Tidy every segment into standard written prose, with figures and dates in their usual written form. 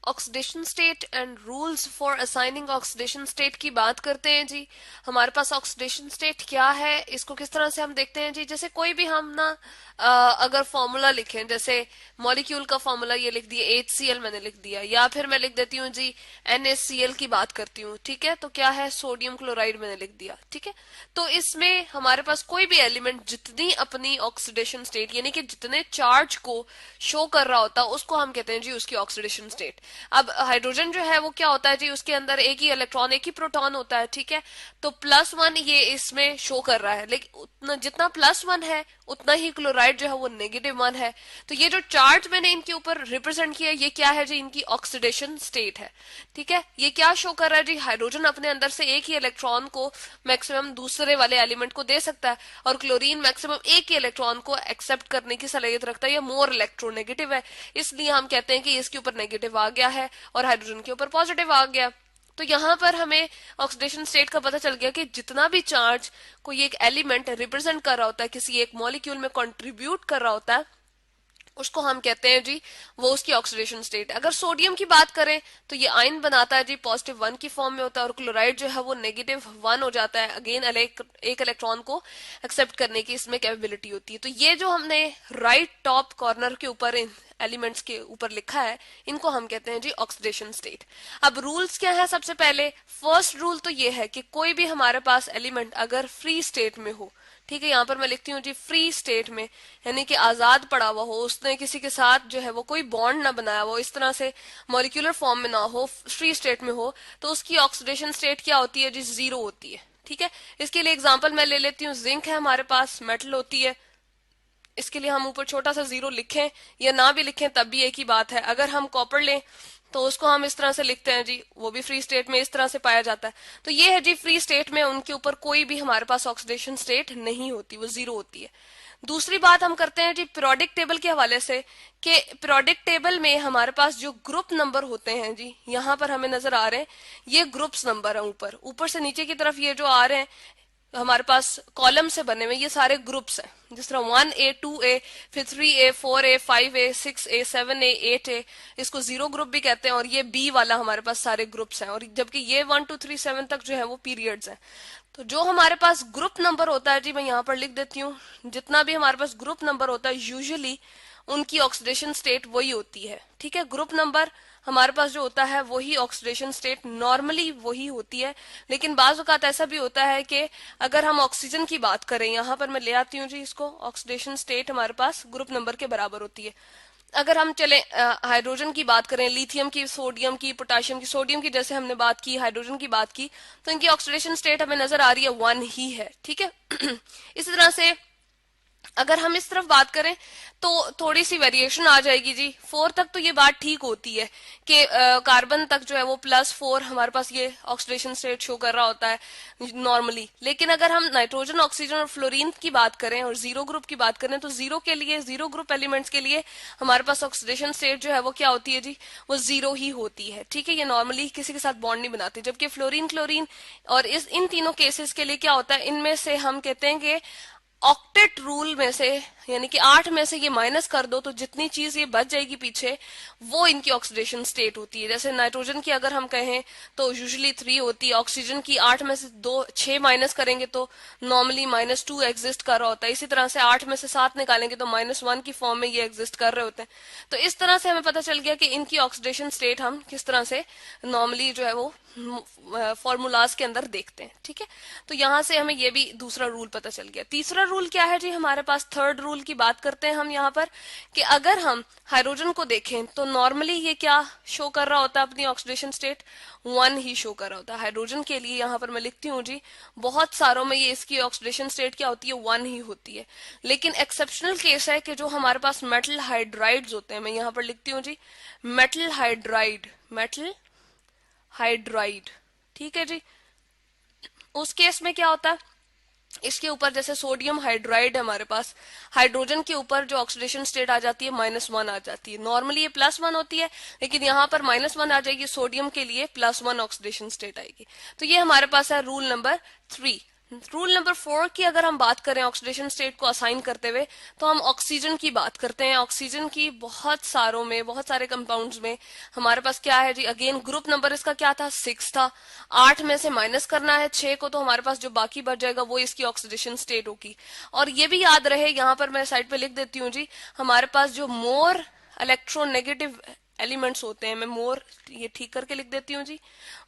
Oxidation state and rules for assigning oxidation state की बात करते हैं जी। हमारे पास ऑक्सीडेशन स्टेट क्या है, इसको किस तरह से हम देखते हैं जी। जैसे कोई भी हम ना अगर फॉर्मूला लिखें, जैसे मॉलिक्यूल का फॉर्मूला ये लिख दिया HCl मैंने लिख दिया, या फिर मैं लिख देती हूँ जी NaCl की बात करती हूँ, ठीक है। तो क्या है, सोडियम क्लोराइड मैंने लिख दिया, ठीक है। तो इसमें हमारे पास कोई भी एलिमेंट जितनी अपनी ऑक्सीडेशन स्टेट यानी कि जितने चार्ज को शो कर रहा होता है उसको हम कहते हैं जी उसकी ऑक्सीडेशन स्टेट। अब हाइड्रोजन जो है वो क्या होता है जी, उसके अंदर एक ही इलेक्ट्रॉन एक ही प्रोटॉन होता है, ठीक है। तो +1 ये इसमें शो कर रहा है, लेकिन उतना जितना +1 है उतना ही क्लोराइड जो है वो -1 है। तो ये जो चार्ज मैंने इनके ऊपर रिप्रेजेंट किया ये क्या है जी, इनकी ऑक्सीडेशन स्टेट है, ठीक है। ये क्या शो कर रहा है जी, हाइड्रोजन अपने अंदर से एक ही इलेक्ट्रॉन को मैक्सिमम दूसरे वाले एलिमेंट को दे सकता है, और क्लोरीन मैक्सिमम एक ही इलेक्ट्रॉन को एक्सेप्ट करने की सलाहियत रखता है, ये मोर इलेक्ट्रोनेगेटिव है, इसलिए हम कहते हैं कि इसके ऊपर नेगेटिव आ गया है और हाइड्रोजन के ऊपर पॉजिटिव आ गया। तो यहाँ पर हमें ऑक्सीडेशन स्टेट का पता चल गया कि जितना भी चार्ज कोई एक एलिमेंट रिप्रेजेंट कर रहा होता है, किसी एक मॉलिक्यूल में कंट्रीब्यूट कर रहा होता है, उसको हम कहते हैं जी वो उसकी ऑक्सीडेशन स्टेट। अगर सोडियम की बात करें तो ये आयन बनाता है जी, +1 की फॉर्म में होता है, और क्लोराइड जो है वो -1 हो जाता है, अगेन एक इलेक्ट्रॉन को एक्सेप्ट करने की इसमें कैपेबिलिटी होती है। तो ये जो हमने राइट टॉप कॉर्नर के ऊपर इन एलिमेंट्स के ऊपर लिखा है, इनको हम कहते हैं जी ऑक्सीडेशन स्टेट। अब रूल्स क्या है, सबसे पहले फर्स्ट रूल तो ये है कि कोई भी हमारे पास एलिमेंट अगर फ्री स्टेट में हो, ठीक है, यहाँ पर मैं लिखती हूँ जी फ्री स्टेट में, यानी कि आजाद पड़ा हुआ हो, उसने किसी के साथ जो है वो कोई बॉन्ड ना बनाया हो, इस तरह से मॉलिक्यूलर फॉर्म में ना हो, फ्री स्टेट में हो, तो उसकी ऑक्सीडेशन स्टेट क्या होती है जी, 0 होती है, ठीक है। इसके लिए एग्जांपल मैं ले लेती हूँ, जिंक है हमारे पास, मेटल होती है, इसके लिए हम ऊपर छोटा सा 0 लिखें या ना भी लिखें तब भी एक ही बात है। अगर हम कॉपर लें तो उसको हम इस तरह से लिखते हैं जी, वो भी फ्री स्टेट में इस तरह से पाया जाता है। तो ये है जी फ्री स्टेट में उनके ऊपर कोई भी हमारे पास ऑक्सीडेशन स्टेट नहीं होती, वो 0 होती है। दूसरी बात हम करते हैं जी पीरियोडिक टेबल के हवाले से, कि पीरियोडिक टेबल में हमारे पास जो ग्रुप नंबर होते हैं जी, यहाँ पर हमें नजर आ रहे हैं ये ग्रुप्स नंबर है, ऊपर ऊपर से नीचे की तरफ ये जो आ रहे हैं हमारे पास कॉलम से बने हुए, ये सारे ग्रुप्स हैं, जिस तरह 1A 2A फिर 3A 4A 5A 6A 7A 8A, इसको 0 ग्रुप भी कहते हैं, और ये B वाला हमारे पास सारे ग्रुप्स हैं, और जबकि ये 1 2 3 7 तक जो है वो पीरियड्स हैं। तो जो हमारे पास ग्रुप नंबर होता है जी, मैं यहाँ पर लिख देती हूँ, जितना भी हमारे पास ग्रुप नंबर होता है यूजुअली उनकी ऑक्सीडेशन स्टेट वही होती है, ठीक है। ग्रुप नंबर हमारे पास जो होता है वही ऑक्सीडेशन स्टेट नॉर्मली वही होती है, लेकिन बाज औक़ात ऐसा भी होता है कि अगर हम ऑक्सीजन की बात करें, यहाँ पर मैं ले आती हूँ जी इसको, ऑक्सीडेशन स्टेट हमारे पास ग्रुप नंबर के बराबर होती है। अगर हम चले हाइड्रोजन की बात करें, लिथियम की, सोडियम की, पोटाशियम की, सोडियम की जैसे हमने बात की, हाइड्रोजन की बात की, तो इनकी ऑक्सीडेशन स्टेट हमें नजर आ रही है 1 ही है, ठीक है। इसी तरह से अगर हम इस तरफ बात करें तो थोड़ी सी वेरिएशन आ जाएगी जी, 4 तक तो ये बात ठीक होती है कि कार्बन तक जो है वो +4 हमारे पास ये ऑक्सीडेशन स्टेट शो कर रहा होता है नॉर्मली। लेकिन अगर हम नाइट्रोजन, ऑक्सीजन और फ्लोरीन की बात करें और 0 ग्रुप की बात करें, तो 0 के लिए, 0 ग्रुप एलिमेंट्स के लिए हमारे पास ऑक्सीडेशन स्टेट जो है वो क्या होती है जी, वो 0 ही होती है, ठीक है। ये नॉर्मली किसी के साथ बॉन्ड नहीं बनाते, जबकि फ्लोरीन, क्लोरीन और इन तीनों केसेस के लिए क्या होता है, इनमें से हम कहते हैं कि ऑक्टेट रूल में से, यानी कि 8 में से ये माइनस कर दो तो जितनी चीज ये बच जाएगी पीछे, वो इनकी ऑक्सीडेशन स्टेट होती है। जैसे नाइट्रोजन की अगर हम कहें तो यूजुअली 3 होती है, ऑक्सीजन की 8 में से 6 माइनस करेंगे तो नॉर्मली -2 एग्जिस्ट कर रहा होता है। इसी तरह से 8 में से 7 निकालेंगे तो -1 की फॉर्म में ये एग्जिस्ट कर रहे होते हैं। तो इस तरह से हमें पता चल गया कि इनकी ऑक्सीडेशन स्टेट हम किस तरह से नॉर्मली जो है वो फॉर्मूलाज के अंदर देखते हैं, ठीक है। तो यहां से हमें ये भी दूसरा रूल पता चल गया। तीसरा रूल क्या है जी हमारे पास, थर्ड रूल की बात करते हैं हम यहाँ पर, कि अगर हम हाइड्रोजन को देखें तो नॉर्मली ये क्या शो कर रहा होता है, अपनी ऑक्सीडेशन स्टेट 1 ही शो कर रहा होता है। हाइड्रोजन के लिए यहाँ पर मैं लिखती हूँ जी, बहुत सारों में ये इसकी ऑक्सीडेशन स्टेट क्या होती है, 1 ही होती है। लेकिन एक्सेप्शनल केस है कि जो हमारे पास मेटल हाइड्राइड्स होते हैं, मैं यहाँ पर लिखती हूँ G metal hydride, metal hydride, ठीक है जी। उस केस में क्या होता है, इसके ऊपर जैसे सोडियम हाइड्राइड है हमारे पास, हाइड्रोजन के ऊपर जो ऑक्सीडेशन स्टेट आ जाती है -1 आ जाती है। नॉर्मली ये +1 होती है, लेकिन यहाँ पर -1 आ जाएगी, सोडियम के लिए +1 ऑक्सीडेशन स्टेट आएगी। तो ये हमारे पास है रूल नंबर 3। रूल नंबर 4 की अगर हम बात करें ऑक्सीडेशन स्टेट को असाइन करते हुए, तो हम ऑक्सीजन की बात करते हैं। ऑक्सीजन की बहुत सारे कंपाउंड्स में हमारे पास क्या है जी, अगेन ग्रुप नंबर इसका क्या था, 6 था। 8 में से माइनस करना है 6 को, तो हमारे पास जो बाकी बच जाएगा वो इसकी ऑक्सीडेशन स्टेट होगी। और ये भी याद रहे, यहाँ पर मैं साइड पे लिख देती हूँ जी, हमारे पास जो मोर इलेक्ट्रोनेगेटिव एलिमेंट्स होते हैं, मैं मोर ये ठीक करके लिख देती हूँ जी,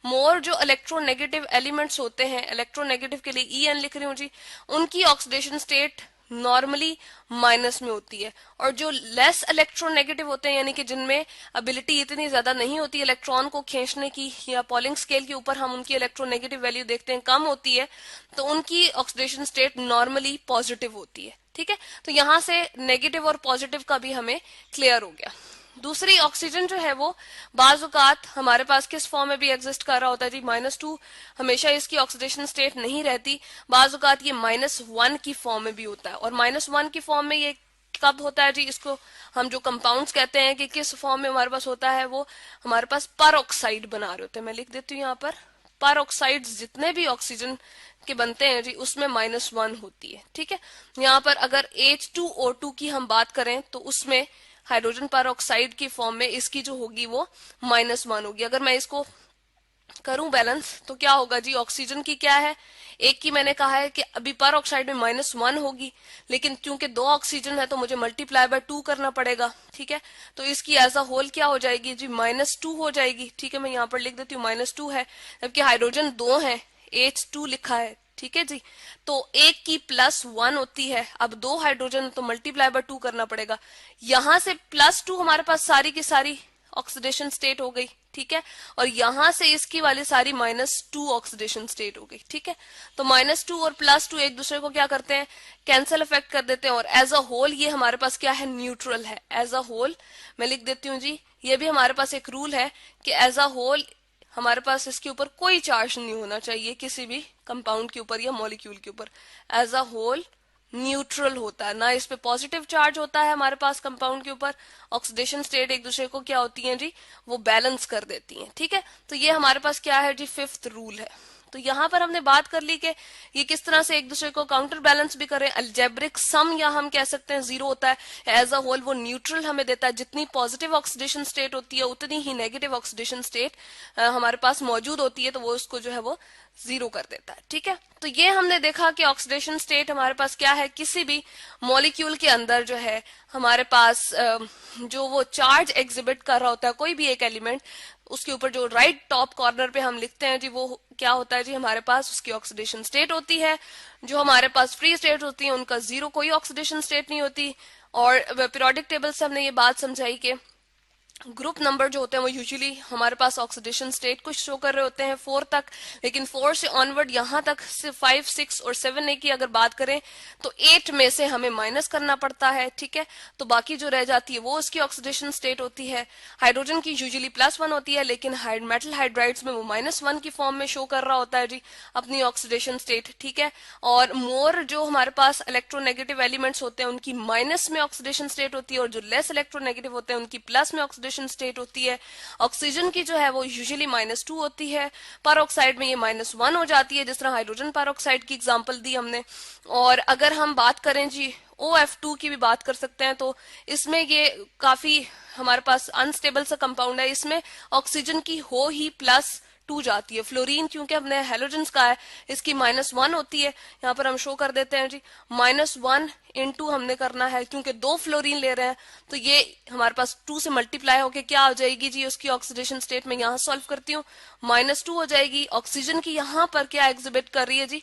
मोर जो इलेक्ट्रोनेगेटिव एलिमेंट्स होते हैं, इलेक्ट्रोनेगेटिव के लिए ई एन लिख रही हूँ जी, उनकी ऑक्सीडेशन स्टेट नॉर्मली माइनस में होती है। और जो लेस इलेक्ट्रोनेगेटिव होते हैं, यानी कि जिनमें एबिलिटी इतनी ज्यादा नहीं होती इलेक्ट्रॉन को खींचने की, या पॉलिंग स्केल के ऊपर हम उनकी इलेक्ट्रोनेगेटिव वैल्यू देखते हैं कम होती है, तो उनकी ऑक्सीडेशन स्टेट नॉर्मली पॉजिटिव होती है। ठीक है, तो यहां से नेगेटिव और पॉजिटिव का भी हमें क्लियर हो गया। दूसरी ऑक्सीजन जो है वो बाजुकात हमारे पास किस फॉर्म में भी एग्जिस्ट कर रहा होता है जी, -2 हमेशा इसकी ऑक्सीडेशन स्टेट नहीं रहती, बाजुकात ये -1 की फॉर्म में भी होता है। और -1 की फॉर्म में ये कब होता है जी, इसको हम जो कंपाउंड्स कहते हैं कि किस फॉर्म में हमारे पास होता है, वो हमारे पास पर ऑक्साइड बना रहे होते हैं। मैं लिख देती हूँ यहाँ पर ऑक्साइड जितने भी ऑक्सीजन के बनते हैं जी उसमें -1 होती है। ठीक है, यहाँ पर अगर H2O2 की हम बात करें तो उसमें हाइड्रोजन पर ऑक्साइड की फॉर्म में इसकी जो होगी वो -1 होगी। अगर मैं इसको करूं बैलेंस तो क्या होगा जी, ऑक्सीजन की क्या है, एक की मैंने कहा है कि अभी पर ऑक्साइड में -1 होगी, लेकिन क्योंकि 2 ऑक्सीजन है तो मुझे मल्टीप्लाई बाय 2 करना पड़ेगा। ठीक है, तो इसकी एज अ होल क्या हो जाएगी जी, -2 हो जाएगी। ठीक है, मैं यहाँ पर लिख देती हूँ -2 है, जबकि हाइड्रोजन 2 है, H2 लिखा है। ठीक है जी, तो एक की +1 होती है, अब 2 हाइड्रोजन तो मल्टीप्लाई बाय 2 करना पड़ेगा। यहां से +2 हमारे पास सारी की सारी ऑक्सीडेशन स्टेट हो गई। ठीक है, और यहां से इसकी वाली सारी -2 ऑक्सीडेशन स्टेट हो गई। ठीक है, तो -2 और +2 एक दूसरे को क्या करते हैं, कैंसल इफेक्ट कर देते हैं, और एज अ होल ये हमारे पास क्या है, न्यूट्रल है। एज अ होल मैं लिख देती हूँ जी, ये भी हमारे पास एक रूल है कि एज अ होल हमारे पास इसके ऊपर कोई चार्ज नहीं होना चाहिए, किसी भी कंपाउंड के ऊपर या मॉलिक्यूल के ऊपर। एज अ होल न्यूट्रल होता है, ना इस पे पॉजिटिव चार्ज होता है हमारे पास कंपाउंड के ऊपर। ऑक्सीडेशन स्टेट एक दूसरे को क्या होती है जी, वो बैलेंस कर देती हैं। ठीक है, तो ये हमारे पास क्या है जी, 5th रूल है। तो यहाँ पर हमने बात कर ली कि ये किस तरह से एक दूसरे को काउंटर बैलेंस भी करें। अल्जेब्रिक सम या हम कह सकते हैं 0 होता है, एज अ होल वो न्यूट्रल हमें देता है। जितनी पॉजिटिव ऑक्सीडेशन स्टेट होती है उतनी ही नेगेटिव ऑक्सीडेशन स्टेट हमारे पास मौजूद होती है, तो वो उसको जो है वो 0 कर देता है। ठीक है, तो ये हमने देखा कि ऑक्सीडेशन स्टेट हमारे पास क्या है, किसी भी मॉलिक्यूल के अंदर जो है हमारे पास जो वो चार्ज एग्जिबिट कर रहा होता है, कोई भी एक एलिमेंट, उसके ऊपर जो राइट टॉप कॉर्नर पे हम लिखते हैं जी, वो क्या होता है जी, हमारे पास उसकी ऑक्सीडेशन स्टेट होती है। जो हमारे पास फ्री स्टेट होती है उनका 0 कोई ऑक्सीडेशन स्टेट नहीं होती। और पीरियोडिक टेबल से हमने ये बात समझाई कि ग्रुप नंबर जो होते हैं वो यूजुअली हमारे पास ऑक्सीडेशन स्टेट को शो कर रहे होते हैं 4 तक, लेकिन 4 से ऑनवर्ड यहाँ तक सिर्फ 5, 6 और 7, 8 की अगर बात करें तो 8 में से हमें माइनस करना पड़ता है। ठीक है, तो बाकी जो रह जाती है वो उसकी ऑक्सीडेशन स्टेट होती है। हाइड्रोजन की यूजुअली +1 होती है, लेकिन मेटल हाइड्राइड्स में वो -1 की फॉर्म में शो कर रहा होता है जी अपनी ऑक्सीडेशन स्टेट। ठीक है, और मोर जो हमारे पास इलेक्ट्रोनेगेटिव एलिमेंट्स होते हैं उनकी माइनस में ऑक्सीडेशन स्टेट होती है, और जो लेस इलेक्ट्रोनेगेटिव होते हैं उनकी प्लस में ऑक्सीडेशन स्टेट होती है। ऑक्सीजन की जो है वो यूजुअली -2 होती है, पर ऑक्साइड में ये -1 हो जाती है, जिस तरह हाइड्रोजन पर ऑक्साइड की एग्जांपल दी हमने। और अगर हम बात करें जी OF2 की भी बात कर सकते हैं, तो इसमें ये काफी हमारे पास अनस्टेबल सा कंपाउंड है, इसमें ऑक्सीजन की हो ही +2 जाती है। फ्लोरीन क्योंकि हमने हेलोजेंस का है, इसकी -1 होती है, यहाँ पर हम शो कर देते हैं जी, -1 × हमने करना है, क्योंकि 2 फ्लोरीन ले रहे हैं तो ये हमारे पास 2 से मल्टीप्लाई होके क्या हो जाएगी जी, उसकी ऑक्सीडेशन स्टेट में यहाँ सॉल्व करती हूँ, -2 हो जाएगी। ऑक्सीजन की यहाँ पर क्या एग्जिबिट कर रही है जी,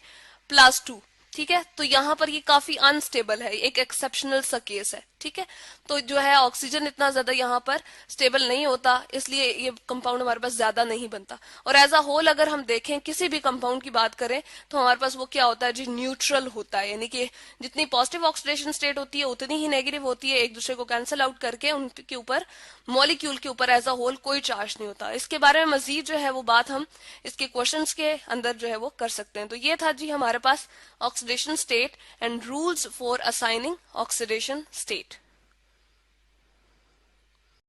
+2। ठीक है, तो यहाँ पर ये काफी अनस्टेबल है, एक एक्सेप्शनल सा केस है। ठीक है, तो जो है ऑक्सीजन इतना ज्यादा यहाँ पर स्टेबल नहीं होता, इसलिए ये कंपाउंड हमारे पास ज्यादा नहीं बनता। और एज अ होल अगर हम देखें किसी भी कंपाउंड की बात करें तो हमारे पास वो क्या होता है जी, न्यूट्रल होता है, यानी कि जितनी पॉजिटिव ऑक्सीडेशन स्टेट होती है उतनी ही नेगेटिव होती है, एक दूसरे को कैंसिल आउट करके उनके ऊपर मॉलिक्यूल के ऊपर एज अ होल कोई चार्ज नहीं होता। इसके बारे में मजीद जो है वो बात हम इसके क्वेश्चंस के अंदर जो है वो कर सकते हैं। तो ये था जी हमारे पास oxidation state and rules for assigning oxidation state.